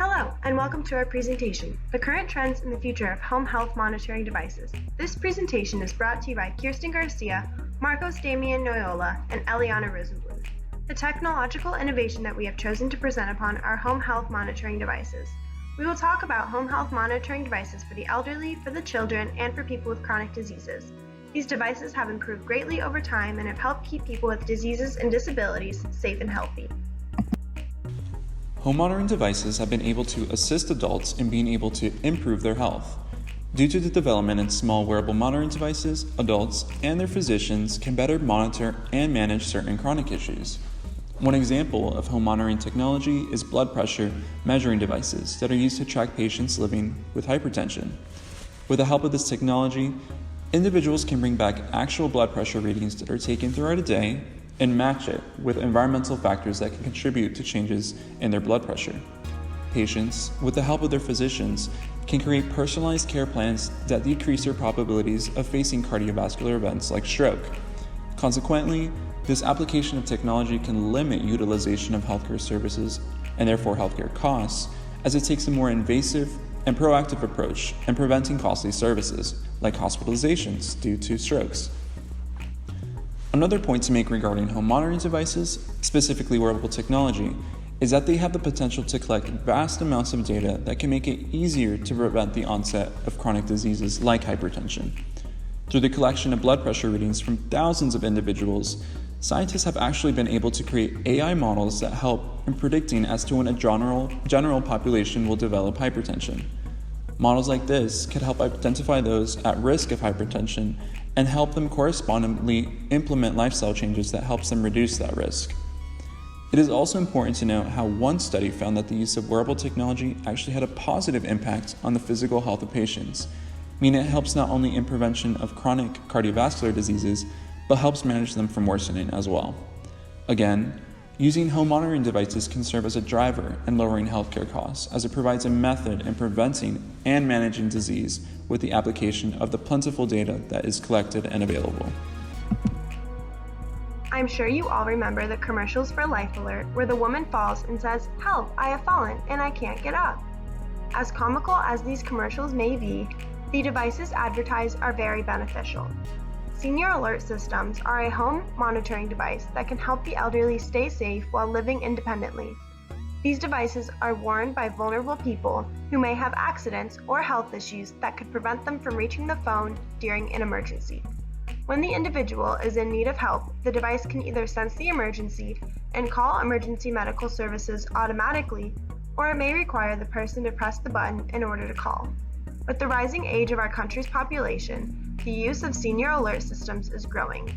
Hello, and welcome to our presentation, The Current Trends in the Future of Home Health Monitoring Devices. This presentation is brought to you by Kirsten Garcia, Marcos Damian Noyola, and Eliana Rosenblum. The technological innovation that we have chosen to present upon are home health monitoring devices. We will talk about home health monitoring devices for the elderly, for the children, and for people with chronic diseases. These devices have improved greatly over time and have helped keep people with diseases and disabilities safe and healthy. Home monitoring devices have been able to assist adults in being able to improve their health. Due to the development in small wearable monitoring devices, adults and their physicians can better monitor and manage certain chronic issues. One example of home monitoring technology is blood pressure measuring devices that are used to track patients living with hypertension. With the help of this technology, individuals can bring back actual blood pressure readings that are taken throughout a day and match it with environmental factors that can contribute to changes in their blood pressure. Patients, with the help of their physicians, can create personalized care plans that decrease their probabilities of facing cardiovascular events like stroke. Consequently, this application of technology can limit utilization of healthcare services and therefore healthcare costs, as it takes a more invasive and proactive approach in preventing costly services like hospitalizations due to strokes. Another point to make regarding home monitoring devices, specifically wearable technology, is that they have the potential to collect vast amounts of data that can make it easier to prevent the onset of chronic diseases like hypertension. Through the collection of blood pressure readings from thousands of individuals, scientists have actually been able to create AI models that help in predicting as to when a general population will develop hypertension. Models like this could help identify those at risk of hypertension and help them correspondingly implement lifestyle changes that helps them reduce that risk. It is also important to note how one study found that the use of wearable technology actually had a positive impact on the physical health of patients, meaning it helps not only in prevention of chronic cardiovascular diseases, but helps manage them from worsening as well. Again, using home monitoring devices can serve as a driver in lowering healthcare costs, as it provides a method in preventing and managing disease with the application of the plentiful data that is collected and available. I'm sure you all remember the commercials for Life Alert where the woman falls and says, "Help, I have fallen and I can't get up." As comical as these commercials may be, the devices advertised are very beneficial. Senior Alert Systems are a home monitoring device that can help the elderly stay safe while living independently. These devices are worn by vulnerable people who may have accidents or health issues that could prevent them from reaching the phone during an emergency. When the individual is in need of help, the device can either sense the emergency and call emergency medical services automatically, or it may require the person to press the button in order to call. With the rising age of our country's population, the use of senior alert systems is growing.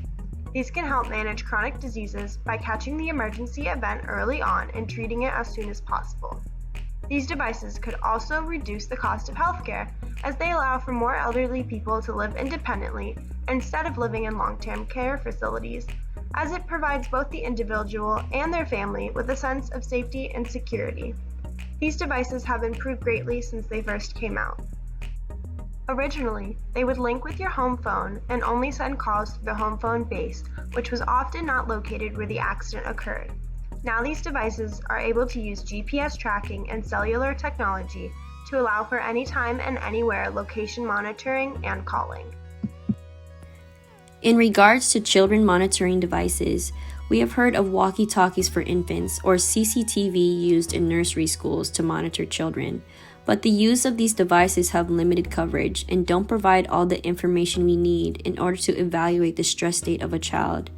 These can help manage chronic diseases by catching the emergency event early on and treating it as soon as possible. These devices could also reduce the cost of healthcare, as they allow for more elderly people to live independently instead of living in long-term care facilities, as it provides both the individual and their family with a sense of safety and security. These devices have improved greatly since they first came out. Originally, they would link with your home phone and only send calls through the home phone base, which was often not located where the accident occurred. Now these devices are able to use GPS tracking and cellular technology to allow for anytime and anywhere location monitoring and calling. In regards to children monitoring devices, we have heard of walkie-talkies for infants or CCTV used in nursery schools to monitor children. But the use of these devices have limited coverage and don't provide all the information we need in order to evaluate the stress state of a child.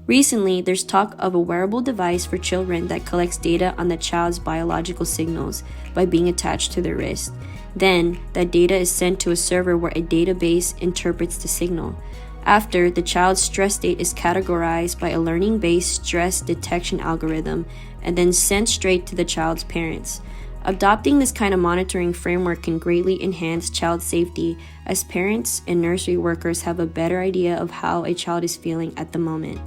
Recently, there's talk of a wearable device for children that collects data on the child's biological signals by being attached to their wrist. Then, that data is sent to a server where a database interprets the signal. After, the child's stress state is categorized by a learning-based stress detection algorithm and then sent straight to the child's parents. Adopting this kind of monitoring framework can greatly enhance child safety, as parents and nursery workers have a better idea of how a child is feeling at the moment.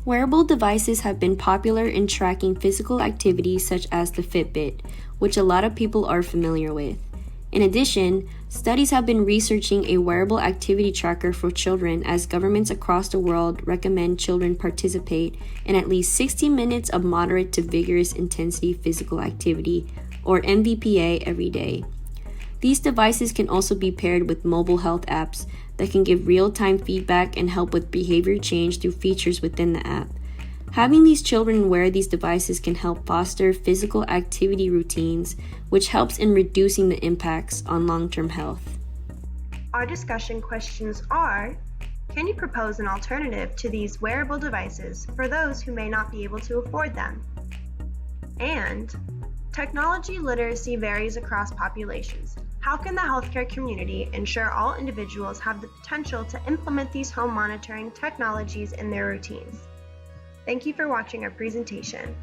Wearable devices have been popular in tracking physical activities such as the Fitbit, which a lot of people are familiar with. In addition, studies have been researching a wearable activity tracker for children as governments across the world recommend children participate in at least 60 minutes of moderate to vigorous intensity physical activity, or MVPA, every day. These devices can also be paired with mobile health apps that can give real-time feedback and help with behavior change through features within the app. Having these children wear these devices can help foster physical activity routines, which helps in reducing the impacts on long-term health. Our discussion questions are: can you propose an alternative to these wearable devices for those who may not be able to afford them? And technology literacy varies across populations. How can the healthcare community ensure all individuals have the potential to implement these home monitoring technologies in their routines? Thank you for watching our presentation.